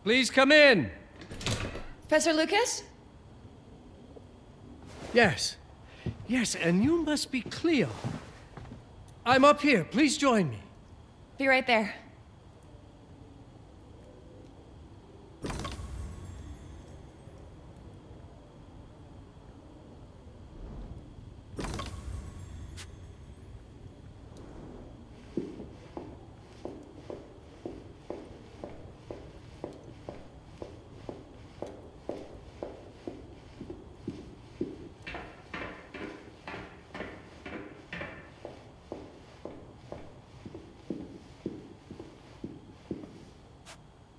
Please come in. Professor Lucas? Yes. Yes, and you must be Cleo. I'm up here. Please join me. Be right there.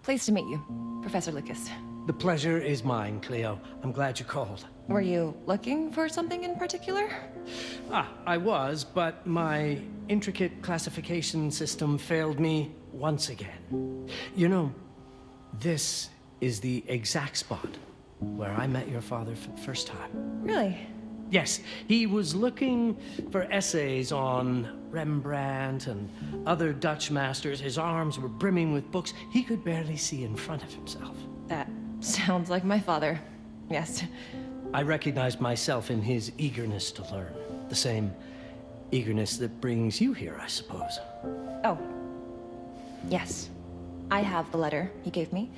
Pleased to meet you, Professor Lucas. The pleasure is mine, Cleo. I'm glad you called. Were you looking for something in particular? I was, but my intricate classification system failed me once again. You know, this is the exact spot where I met your father for the first time. Really? Yes, he was looking for essays on Rembrandt and other Dutch masters. His arms were brimming with books. He could barely see in front of himself. That sounds like my father. Yes. I recognized myself in his eagerness to learn. The same eagerness that brings you here, I suppose. Oh. Yes. I have the letter he gave me.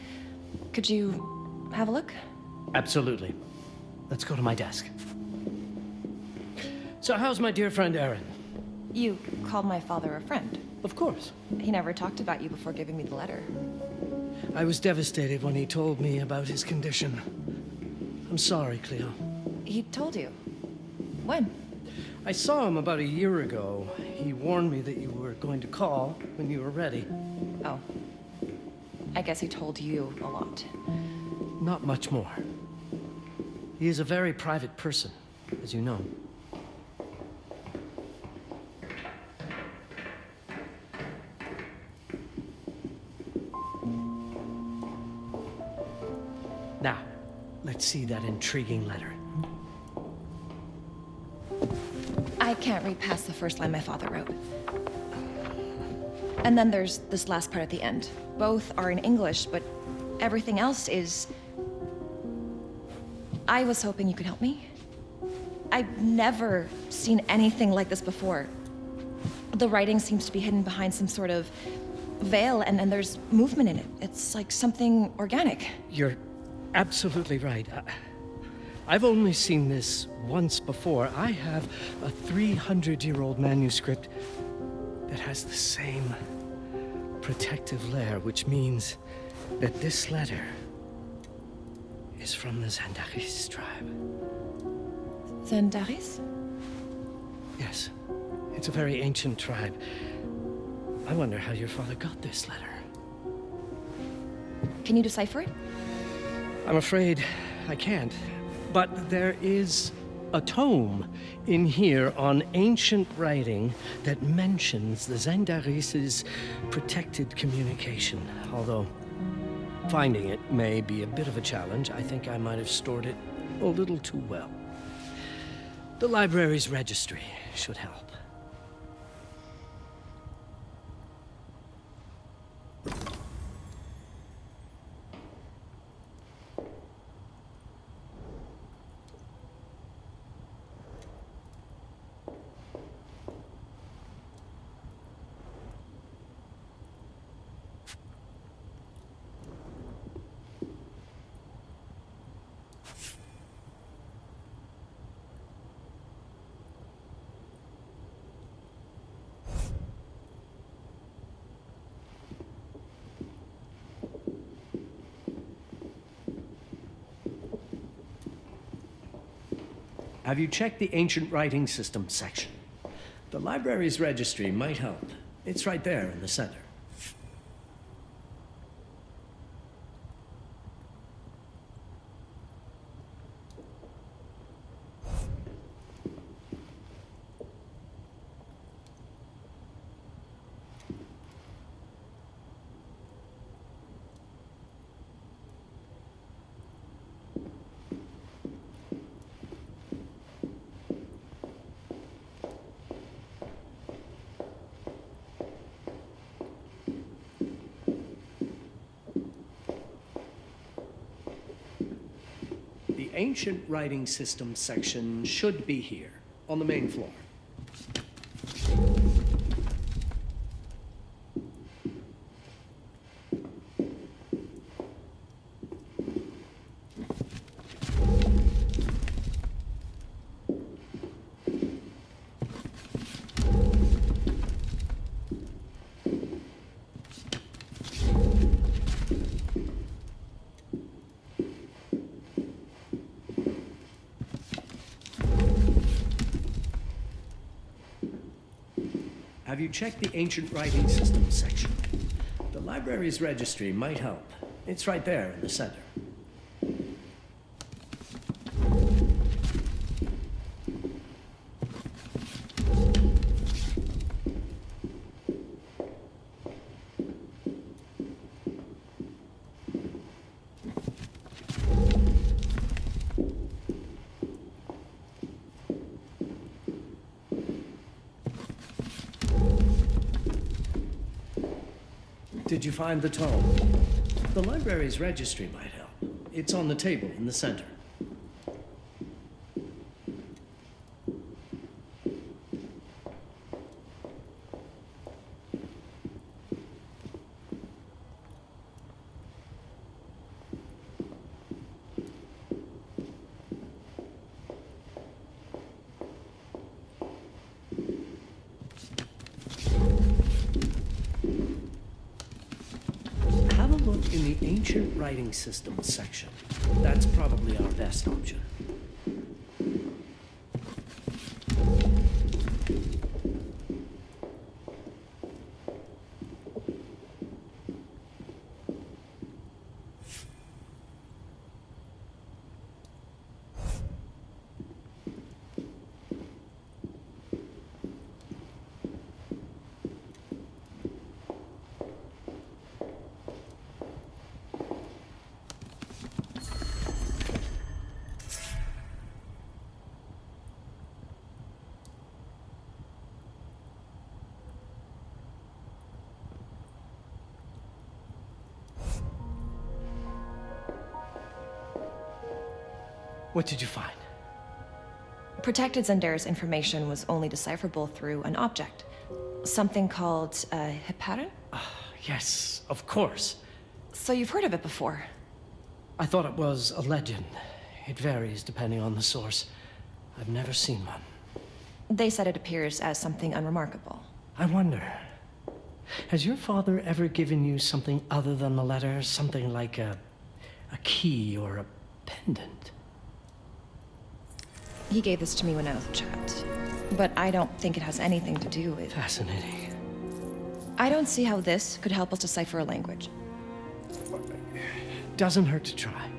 Could you have a look? Absolutely. Let's go to my desk. So how's my dear friend Aaron? You called my father a friend. Of course. He never talked about you before giving me the letter. I was devastated when he told me about his condition. I'm sorry, Cleo. He told you? When? I saw him about a year ago. He warned me that you were going to call when you were ready. Oh. I guess he told you a lot. Not much more. He is a very private person, as you know. Now, let's see that intriguing letter. I can't read past the first line my father wrote. And then there's this last part at the end. Both are in English, but everything else is... I was hoping you could help me. I've never seen anything like this before. The writing seems to be hidden behind some sort of veil, and there's movement in it. It's like something organic. You're absolutely right. I've only seen this once before. I have a 300-year-old manuscript that has the same protective layer, which means that this letter is from the Zandaris tribe. Zandaris? Yes, it's a very ancient tribe. I wonder how your father got this letter. Can you decipher it? I'm afraid I can't. But there is a tome in here on ancient writing that mentions the Zandaris' protected communication. Although finding it may be a bit of a challenge, I think I might have stored it a little too well. The library's registry should help. Have you checked the ancient writing system section? The library's registry might help. It's right there in the center. ancient writing system section should be here, on the main floor. Have you checked the ancient writing system section? The library's registry might help. It's right there in the center. Did you find the tome? The library's registry might help. It's on the table in the center. In the ancient writing system section. That's probably our best option. What did you find? Protected Zendara's information was only decipherable through an object. Something called a heparin? Yes, of course. So you've heard of it before? I thought it was a legend. It varies depending on the source. I've never seen one. They said it appears as something unremarkable. I wonder, has your father ever given you something other than the letter? Something like a key or a pendant? He gave this to me when I was a child. But I don't think it has anything to do with... Fascinating. I don't see how this could help us decipher a language. Doesn't hurt to try.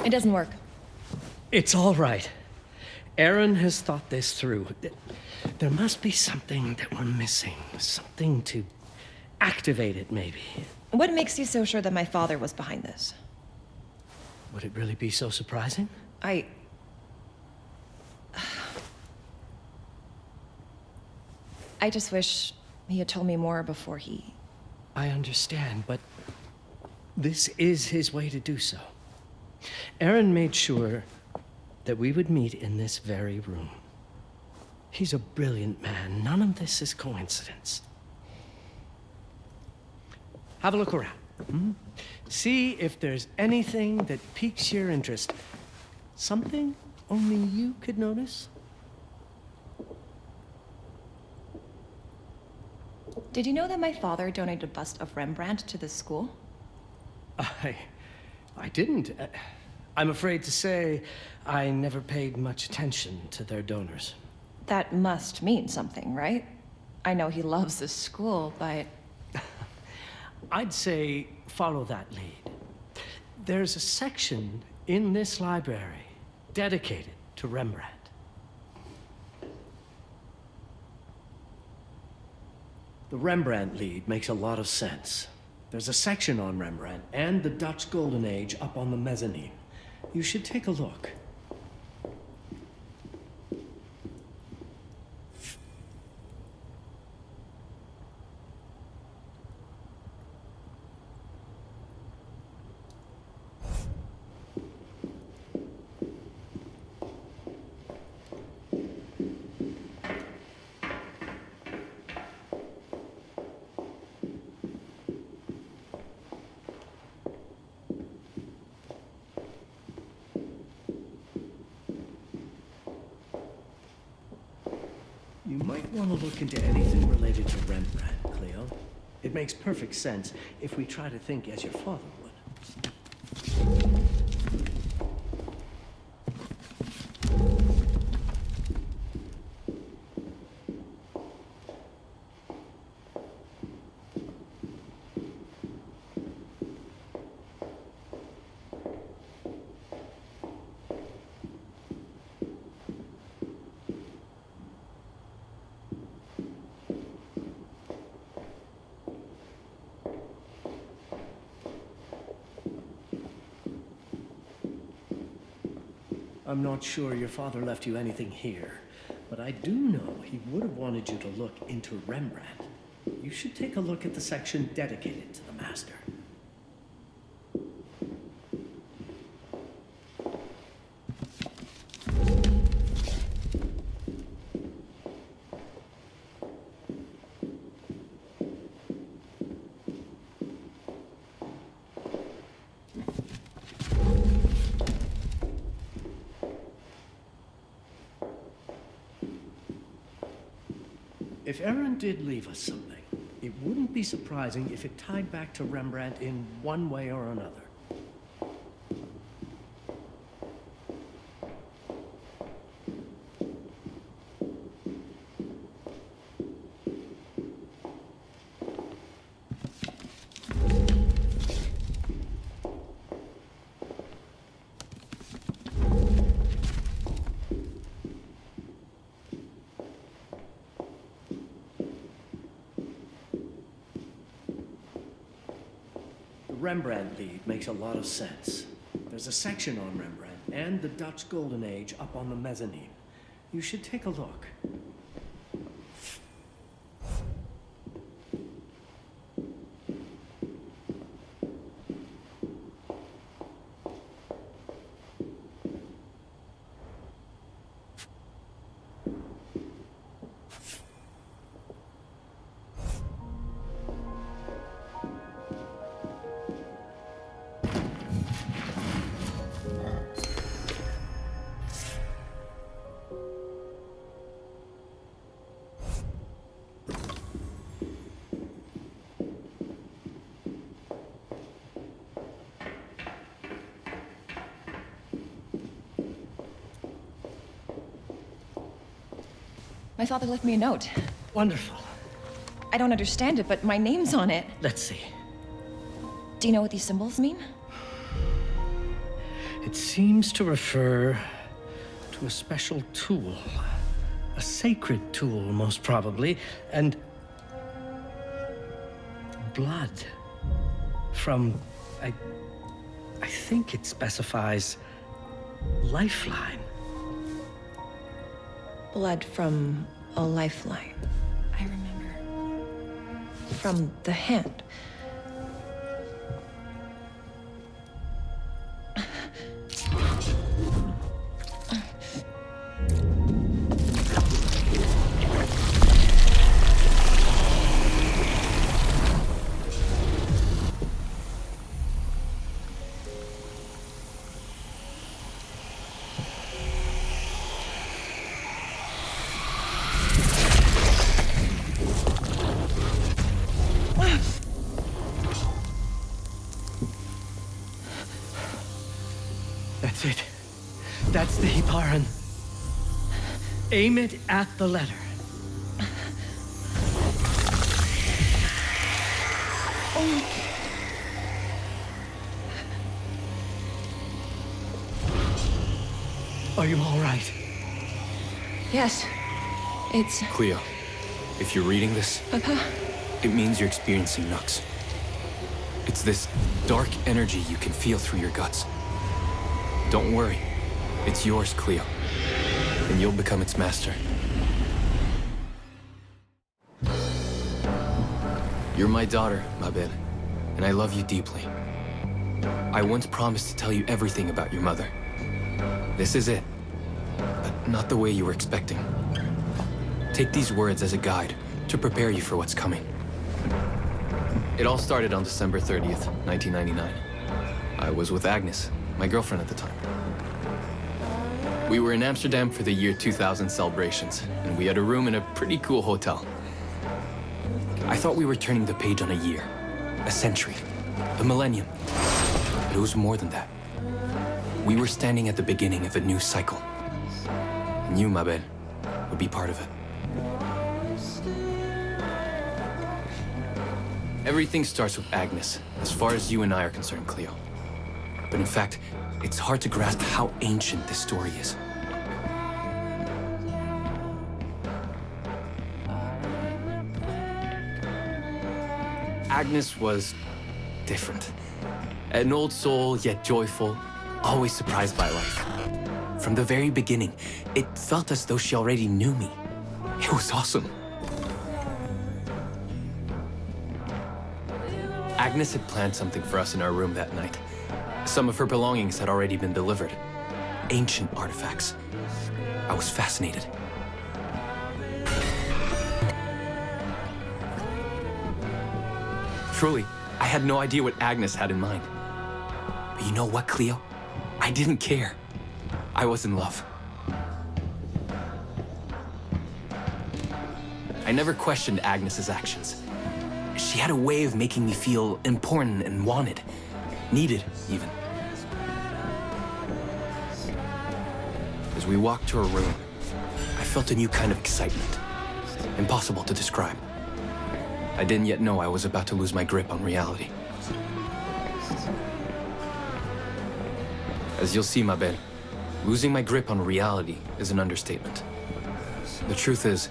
It doesn't work. It's all right. Aaron has thought this through. There must be something that we're missing. Something to activate it, maybe. What makes you so sure that my father was behind this? Would it really be so surprising? I just wish he had told me more before he... I understand, but this is his way to do so. Aaron made sure that we would meet in this very room. He's a brilliant man. None of this is coincidence. Have a look around. See if there's anything that piques your interest. Something only you could notice? Did you know that my father donated a bust of Rembrandt to this school? I didn't. I'm afraid to say I never paid much attention to their donors. That must mean something, right? I know he loves this school, but... I'd say follow that lead. There's a section in this library dedicated to Rembrandt. The Rembrandt lead makes a lot of sense. There's a section on Rembrandt and the Dutch Golden Age up on the mezzanine. You should take a look. You might want to look into anything related to Rembrandt, Cleo. It makes perfect sense if we try to think as your father would. I'm not sure your father left you anything here, but I do know he would have wanted you to look into Rembrandt. You should take a look at the section dedicated to the master. If Aaron did leave us something, it wouldn't be surprising if it tied back to Rembrandt in one way or another. Rembrandt lead makes a lot of sense. There's a section on Rembrandt and the Dutch Golden Age up on the mezzanine. You should take a look. My father left me a note. Wonderful. I don't understand it, but my name's on it. Let's see. Do you know what these symbols mean? It seems to refer to a special tool. A sacred tool, most probably, and blood from, I think it specifies lifeline. Blood from a lifeline. I remember. From the hand. That's it. That's the Hiparan. Aim it at the letter. Are you all right? Yes. It's... Cleo, if you're reading this, Papa? it means you're experiencing Nux. It's this dark energy you can feel through your guts. Don't worry, it's yours, Cleo, and you'll become its master. You're my daughter, Mabel, and I love you deeply. I once promised to tell you everything about your mother. This is it, but not the way you were expecting. Take these words as a guide to prepare you for what's coming. It all started on December 30th, 1999. I was with Agnes, my girlfriend at the time. We were in Amsterdam for the year 2000 celebrations, and we had a room in a pretty cool hotel. I thought we were turning the page on a year, a century, a millennium. But it was more than that. We were standing at the beginning of a new cycle. And you, Mabel, would be part of it. Everything starts with Agnes, as far as you and I are concerned, Cleo. But in fact, it's hard to grasp how ancient this story is. Agnes was different. An old soul, yet joyful, always surprised by life. From the very beginning, it felt as though she already knew me. It was awesome. Agnes had planned something for us in our room that night. Some of her belongings had already been delivered. Ancient artifacts. I was fascinated. Truly, I had no idea what Agnes had in mind. But you know what, Cleo? I didn't care. I was in love. I never questioned Agnes's actions. She had a way of making me feel important and wanted. Needed, even. As we walked to her room, I felt a new kind of excitement. Impossible to describe. I didn't yet know I was about to lose my grip on reality. As you'll see, Mabel, losing my grip on reality is an understatement. The truth is,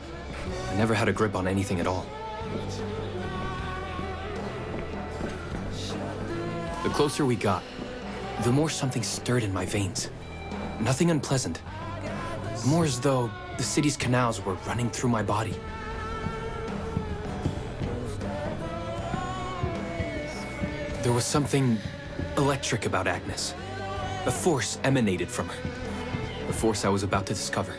I never had a grip on anything at all. The closer we got, the more something stirred in my veins. Nothing unpleasant. More as though the city's canals were running through my body. There was something electric about Agnes. A force emanated from her. A force I was about to discover.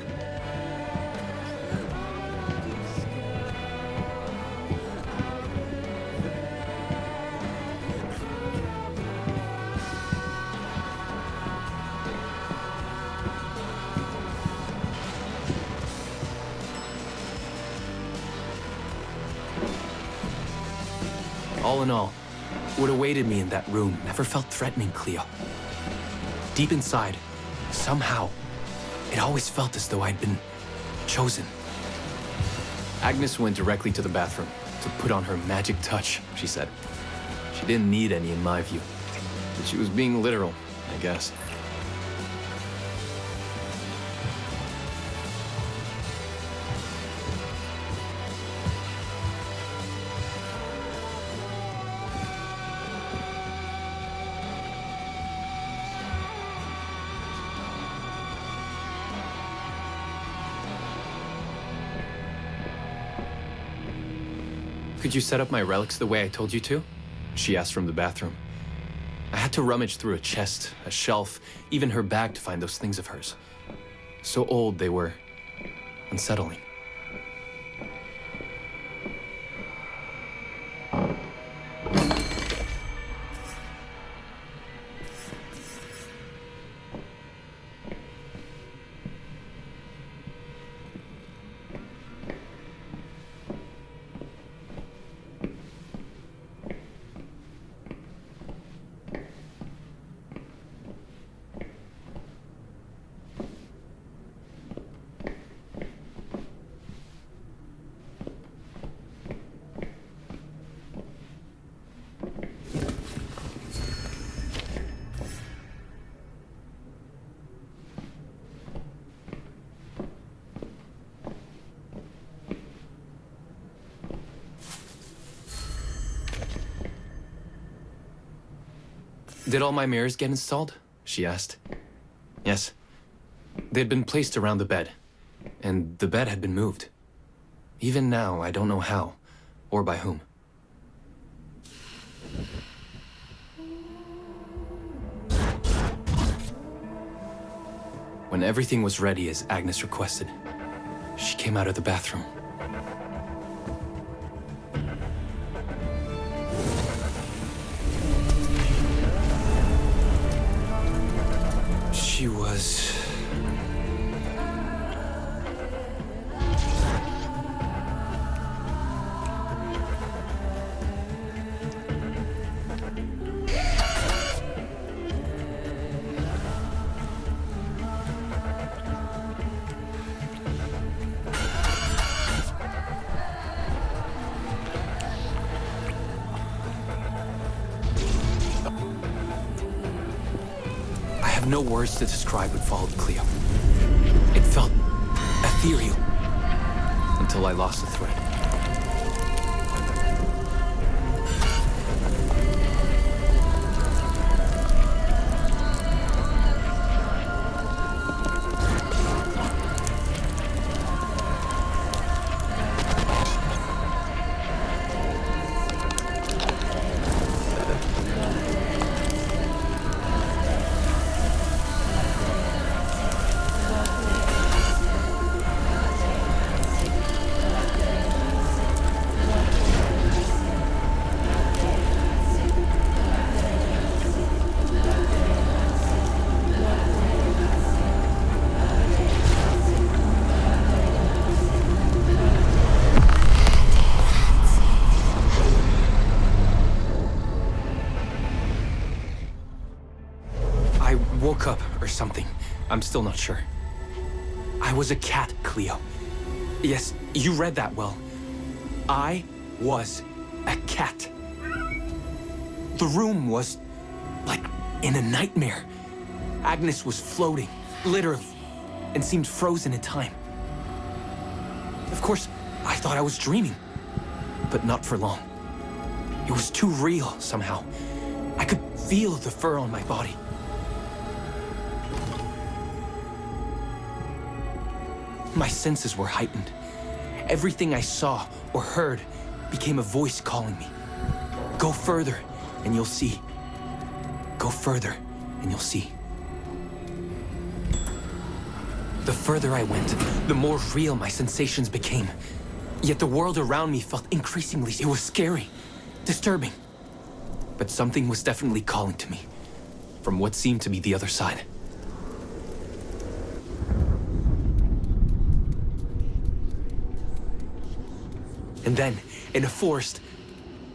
All in all, what awaited me in that room never felt threatening, Cleo. Deep inside, somehow, it always felt as though I'd been chosen. Agnes went directly to the bathroom to put on her magic touch, she said. She didn't need any in my view, but she was being literal, I guess. Could you set up my relics the way I told you to? She asked from the bathroom. I had to rummage through a chest, a shelf, even her bag to find those things of hers. So old they were unsettling. Did all my mirrors get installed? She asked. Yes. They had been placed around the bed, and the bed had been moved. Even now, I don't know how, or by whom. When everything was ready as Agnes requested, she came out of the bathroom. She was... no words to describe what followed Cleo. It felt ethereal until I lost the thread. Woke up or something. I'm still not sure. I was a cat, Cleo. Yes, you read that well. I was a cat. The room was like in a nightmare. Agnes was floating, literally, and seemed frozen in time. Of course, I thought I was dreaming, but not for long. It was too real somehow. I could feel the fur on my body. My senses were heightened. Everything I saw or heard became a voice calling me. Go further, and you'll see. Go further, and you'll see. The further I went, the more real my sensations became. Yet the world around me felt increasingly... It was scary, disturbing. But something was definitely calling to me, from what seemed to be the other side. And then, in a forest,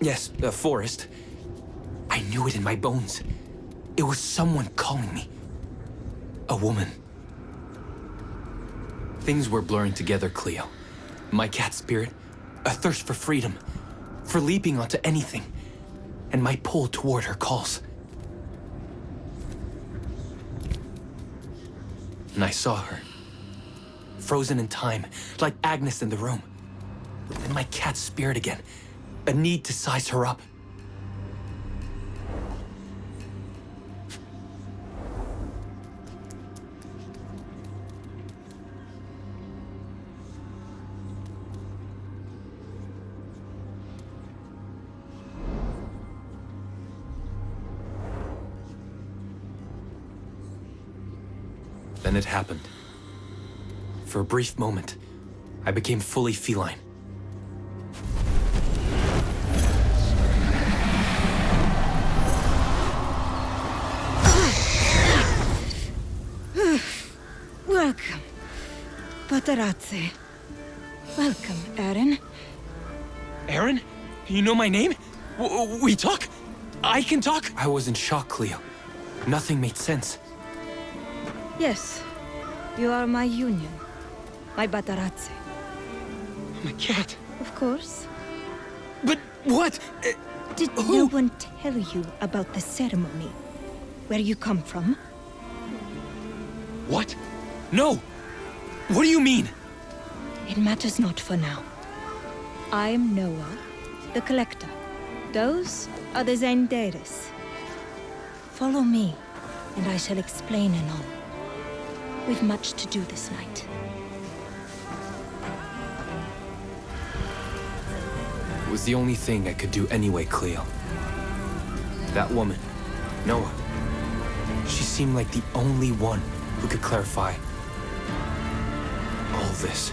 yes, a forest, I knew it in my bones. It was someone calling me. A woman. Things were blurring together, Cleo. My cat spirit, a thirst for freedom, for leaping onto anything, and my pull toward her calls. And I saw her, frozen in time, like Agnes in the room. And my cat spirit again, a need to size her up. Then it happened. For a brief moment, I became fully feline. Welcome, Patarazzi. Welcome, Aaron. Aaron? You know my name? We talk? I can talk? I was in shock, Cleo. Nothing made sense. Yes, you are my union, my Patarazzi. My cat. Of course. But what? Did no one tell you about the ceremony? Where you come from? What? No! What do you mean? It matters not for now. I'm Noah, the Collector. Those are the Zendaris. Follow me, and I shall explain anon. We've much to do this night. It was the only thing I could do anyway, Cleo. That woman, Noah, she seemed like the only one who could clarify all this.